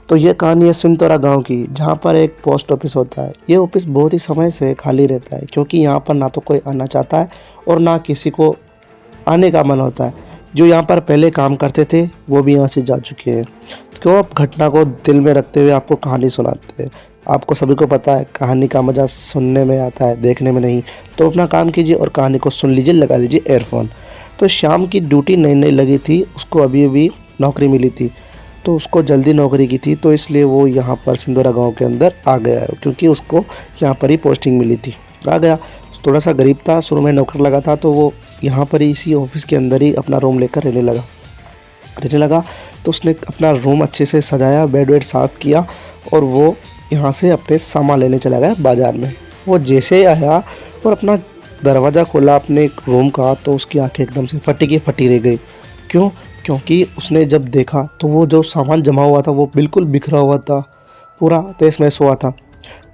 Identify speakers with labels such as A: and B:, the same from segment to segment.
A: तो ये कहानी है सिंतोरा गांव की, जहाँ पर एक पोस्ट ऑफिस होता है। ये ऑफिस बहुत ही समय से खाली रहता है, क्योंकि यहाँ पर ना तो कोई आना चाहता है और ना किसी को आने का मन होता है। जो यहाँ पर पहले काम करते थे वो भी यहाँ से जा चुके हैं। तो अब घटना को दिल में रखते हुए आपको कहानी सुनाते हैं। आपको सभी को पता है कहानी का मज़ा सुनने में आता है, देखने में नहीं। तो अपना काम कीजिए और कहानी को सुन लीजिए, लगा लीजिए एयरफोन। तो शाम की ड्यूटी नई नई लगी थी, उसको अभी अभी नौकरी मिली थी, तो उसको जल्दी नौकरी की थी, तो इसलिए वो यहाँ पर सिंदूरा गांव के अंदर आ गया है, क्योंकि उसको यहाँ पर ही पोस्टिंग मिली थी। आ गया, थोड़ा सा गरीब था, शुरू में नौकर लगा था, तो वो यहाँ पर ही इसी ऑफिस के अंदर ही अपना रूम लेकर रहने लगा। तो उसने अपना रूम अच्छे से सजाया, बेड वेड साफ़ किया और वो यहाँ से अपने सामान लेने चला गया बाज़ार में। वो जैसे ही आया और अपना दरवाज़ा खोला अपने रूम का, तो उसकी आंखें एकदम से फटी की फटी रह गई। क्यों? क्योंकि उसने जब देखा तो वो जो सामान जमा हुआ था वो बिल्कुल बिखरा हुआ था, पूरा तहस महस हुआ था।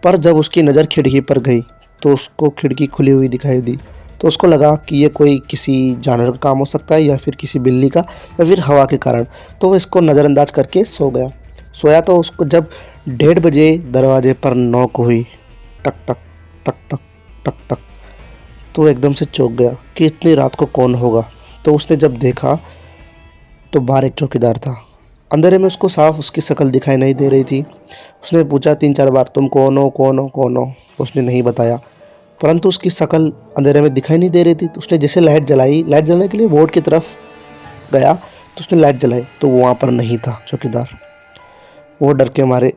A: पर जब उसकी नज़र खिड़की पर गई तो उसको खिड़की खुली हुई दिखाई दी। तो उसको लगा कि ये कोई किसी जानवर का काम हो सकता है, या फिर किसी बिल्ली का, या फिर हवा के कारण। तो वो इसको नज़रअंदाज करके सो गया। सोया तो उसको जब 1:30 बजे दरवाजे पर नॉक हुई, टक टक टक टक टक टक, तो एकदम से चौंक गया कि इतनी रात को कौन होगा। तो उसने जब देखा तो बाहर एक चौकीदार था। अंधेरे में उसको साफ उसकी शक्ल दिखाई नहीं दे रही थी। उसने पूछा 3-4 बार, तुम कौन हो, कौन हो, कौन हो? उसने नहीं बताया, परंतु उसकी शक्ल अंधेरे में दिखाई नहीं दे रही थी। तो उसने जैसे लाइट जलाने के लिए बोर्ड की तरफ गया, तो उसने लाइट जलाई तो वो वहाँ पर नहीं था चौकीदार। वो डर के मारे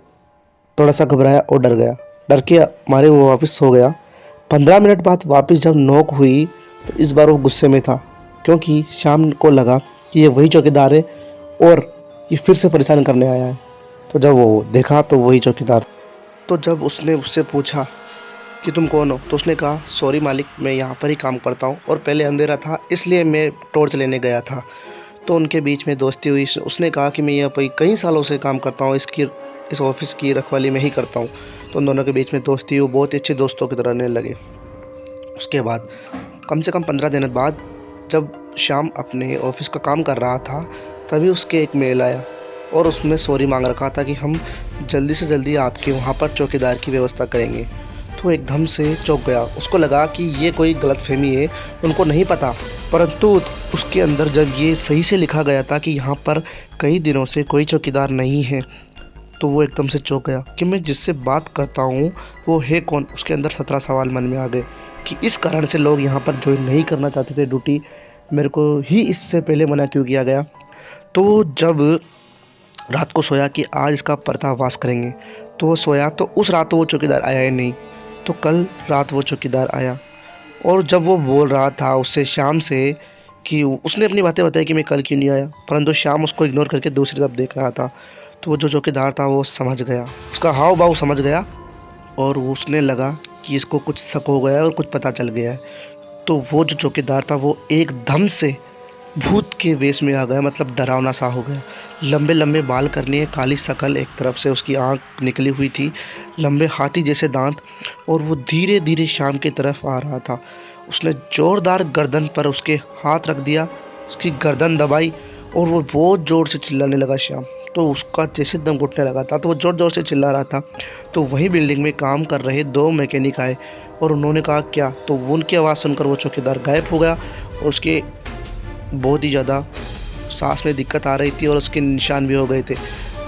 A: थोड़ा सा घबराया और डर गया। डर के मारे वो वापस सो गया। 15 मिनट बाद वापस जब नॉक हुई तो इस बार वो गुस्से में था, क्योंकि शाम को लगा कि ये वही चौकीदार है और ये फिर से परेशान करने आया है। तो जब वो देखा तो वही चौकीदार। तो जब उसने उससे पूछा कि तुम कौन हो, तो उसने कहा, सॉरी मालिक, मैं यहाँ पर ही काम करता हूँ और पहले अंधेरा था इसलिए मैं टॉर्च लेने गया था। तो उनके बीच में दोस्ती हुई। उसने कहा कि मैं यहाँ पर कई सालों से काम करता हूँ, इस ऑफिस की रखवाली में ही करता हूँ। तो उन दोनों के बीच में दोस्ती हुई, बहुत अच्छे दोस्तों की तरह रहने लगे। उसके बाद कम से कम 15 दिन बाद जब शाम अपने ऑफिस का काम कर रहा था, तभी उसके एक मेल आया और उसमें सॉरी मांग रखा था कि हम जल्दी से जल्दी आपके वहाँ पर चौकीदार की व्यवस्था करेंगे। तो एकदम से चौंक गया। उसको लगा कि ये कोई गलतफहमी है, उनको नहीं पता। परंतु उसके अंदर जब ये सही से लिखा गया था कि यहाँ पर कई दिनों से कोई चौकीदार नहीं है, तो वो एकदम से चौंक गया कि मैं जिससे बात करता हूँ वो है कौन। उसके अंदर 17 सवाल मन में आ गए कि इस कारण से लोग यहाँ पर ज्वाइन नहीं करना चाहते थे ड्यूटी, मेरे को ही इससे पहले मना क्यों किया गया। तो जब रात को सोया कि आज इसका पर्दाफाश करेंगे, तो वो सोया तो उस रात तो वो चौकीदार आया ही नहीं। तो कल रात वो चौकीदार आया और जब वो बोल रहा था उससे शाम से कि उसने अपनी बातें बताई कि मैं कल क्यों नहीं आया, परंतु शाम उसको इग्नोर करके दूसरी तरफ देख रहा था। तो वो जो चौकीदार था वो समझ गया, उसका हाव भाव समझ गया और उसने लगा कि इसको कुछ शक हो गया है और कुछ पता चल गया है। तो वो जो चौकीदार था वो एकदम से भूत के वेश में आ गया, मतलब डरावना सा हो गया। लंबे लंबे बाल करने, काली शक्ल, एक तरफ से उसकी आंख निकली हुई थी, लंबे हाथी जैसे दांत, और वो धीरे धीरे शाम की तरफ आ रहा था। उसने जोरदार गर्दन पर उसके हाथ रख दिया, उसकी गर्दन दबाई और वो बहुत ज़ोर से चिल्लाने लगा श्याम। तो उसका जैसे दम घुटने लगा था, तो वो ज़ोर ज़ोर से चिल्ला रहा था। तो वहीं बिल्डिंग में काम कर रहे 2 मैकेनिक आए और उन्होंने कहा क्या, तो उनकी आवाज़ सुनकर वो चौकीदार गायब हो गया और उसके बहुत ही ज़्यादा सांस में दिक्कत आ रही थी और उसके निशान भी हो गए थे।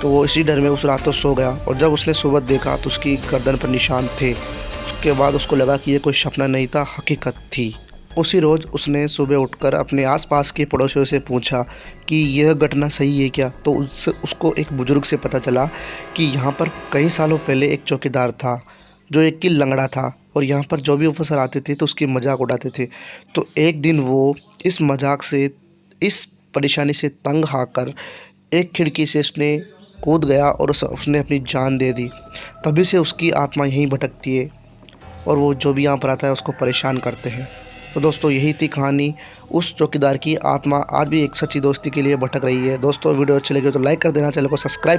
A: तो वो इसी डर में उस रात तो सो गया और जब उसने सुबह देखा तो उसकी गर्दन पर निशान थे। उसके बाद उसको लगा कि ये कोई सपना नहीं था, हकीकत थी। उसी रोज़ उसने सुबह उठकर अपने आसपास के पड़ोसियों से पूछा कि यह घटना सही है क्या। तो उसको एक बुज़ुर्ग से पता चला कि यहाँ पर कई सालों पहले एक चौकीदार था जो एक की लंगड़ा था और यहाँ पर जो भी ऑफिसर आते थे तो उसकी मजाक उड़ाते थे। तो एक दिन वो इस मजाक से, इस परेशानी से तंग आकर एक खिड़की से उसने कूद गया और उसने अपनी जान दे दी। तभी से उसकी आत्मा यहीं भटकती है और वो जो भी यहाँ पर आता है उसको परेशान करते हैं। तो दोस्तों यही थी कहानी। उस चौकीदार की आत्मा आज भी एक सच्ची दोस्ती के लिए भटक रही है। दोस्तों वीडियो अच्छी लगी तो लाइक कर देना, चैनल को सब्सक्राइब